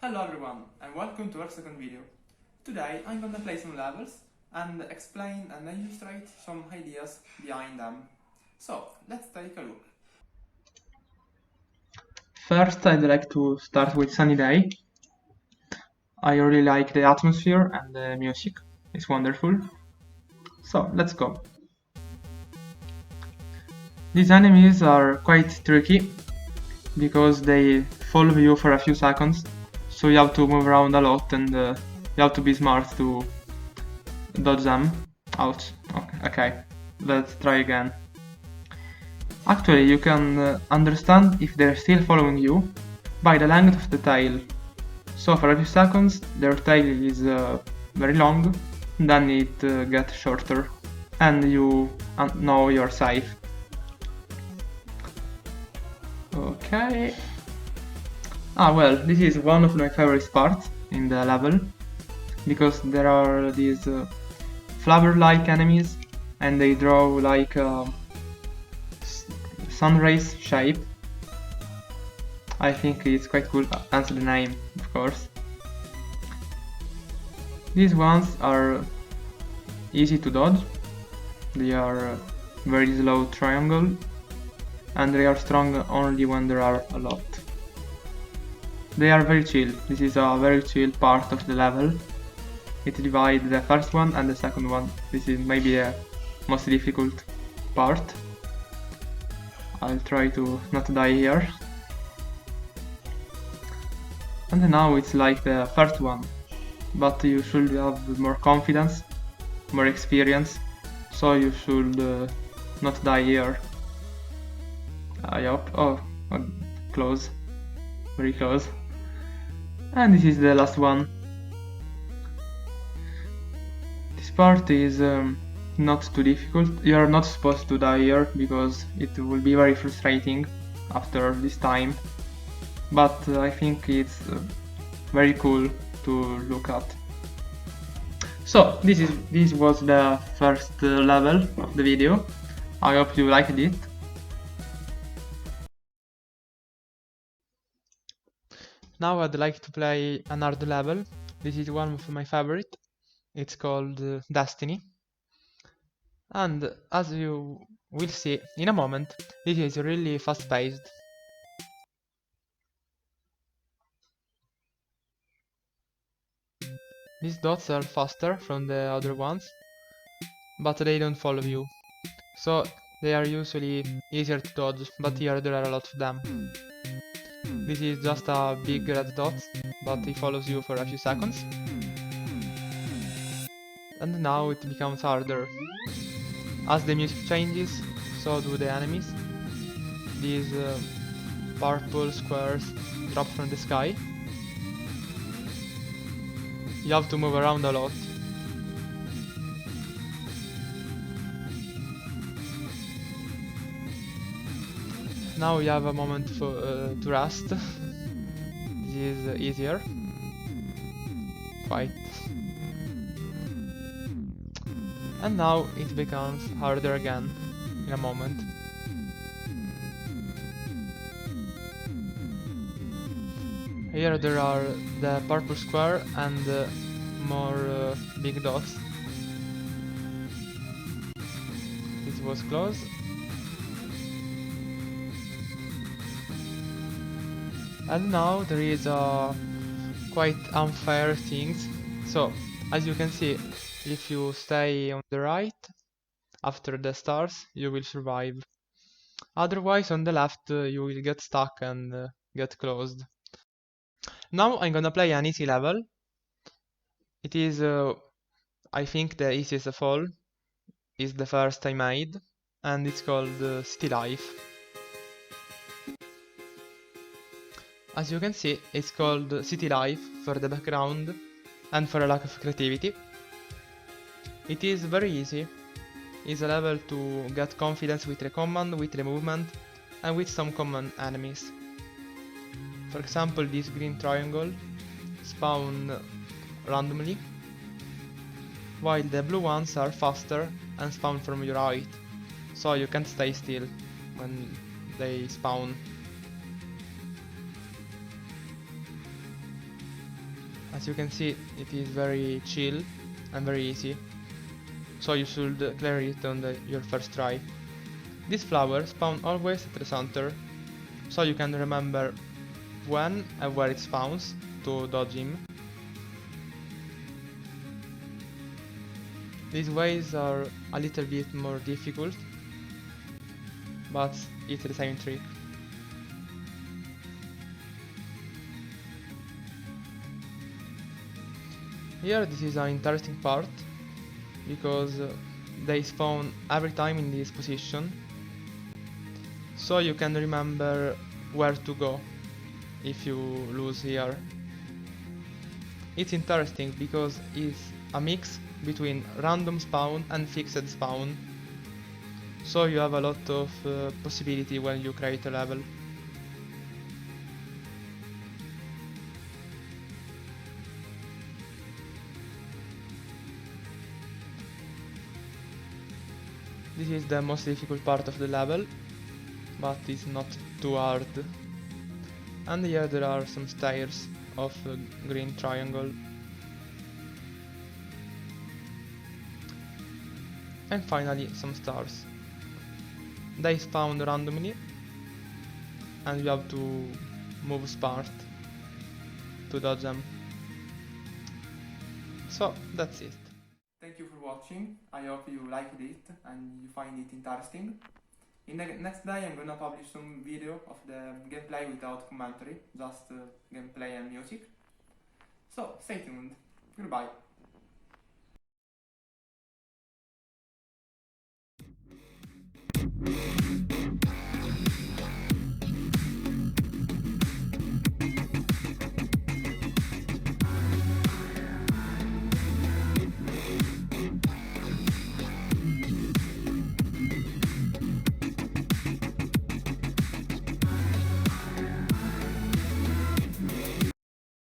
Hello everyone and welcome to our second video. Today I'm gonna play some levels and explain and illustrate some ideas behind them. So let's take a look. First I'd like to start with Sunny Day. I really like the atmosphere and the music, it's wonderful. So let's go. These enemies are quite tricky because they follow you for a few seconds, so you have to move around a lot and you have to be smart to dodge them. Ouch. Okay, let's try again. Actually, you can understand if they're still following you by the length of the tail. So for a few seconds their tail is very long, then it gets shorter and you know you're safe. Okay. Well, this is one of my favorite parts in the level, because there are these flower-like enemies and they draw like a sun rays shape. I think it's quite cool, hence the name, of course. These ones are easy to dodge, they are very slow triangle, and they are strong only when there are a lot. They are very chill, this is a very chill part of the level. It divides the first one and the second one. This is maybe the most difficult part. I'll try to not die here. And now it's like the first one, but you should have more confidence, more experience, so you should not die here. I hope. Oh, close. Very close. And this is the last one. This part is not too difficult. You are not supposed to die here because it will be very frustrating after this time. But I think it's very cool to look at. So this was the first level of the video. I hope you liked it. Now I'd like to play another level. This is one of my favorite. It's called Destiny. And as you will see in a moment, this is really fast paced. These dots are faster from the other ones, but they don't follow you. So they are usually easier to dodge, but here there are a lot of them. This is just a big red dot, but it follows you for a few seconds. And now it becomes harder. As the music changes, so do the enemies. These purple squares drop from the sky. You have to move around a lot. Now you have a moment to rest. This is easier. Quite. And now it becomes harder again in a moment. Here there are the purple square and more big dots. This was close. And now there is a quite unfair things. So as you can see, if you stay on the right after the stars, you will survive. Otherwise on the left you will get stuck and get closed. Now I'm gonna play an easy level. It is I think the easiest of all. Is the first I made, and it's called City Life. As you can see, it's called City Life for the background and for a lack of creativity. It is very easy. It's a level to get confidence with the command, with the movement, and with some common enemies. For example, this green triangle spawn randomly, while the blue ones are faster and spawn from your right, so you can't stay still when they spawn. As you can see, it is very chill and very easy, so you should clear it on your first try. This flower spawns always at the center, so you can remember when and where it spawns to dodge him. These ways are a little bit more difficult, but it's the same trick. Here this is an interesting part, because they spawn every time in this position, so you can remember where to go if you lose here. It's interesting because it's a mix between random spawn and fixed spawn, so you have a lot of possibility when you create a level. This is the most difficult part of the level, but it's not too hard. And here there are some stairs of a green triangle. And finally some stars. They spawn randomly, and you have to move smart to dodge them. So that's it. Thank you for watching. I hope you liked it and you find it interesting. In the next day I'm gonna publish some video of the gameplay without commentary, just gameplay and music. So stay tuned. Goodbye.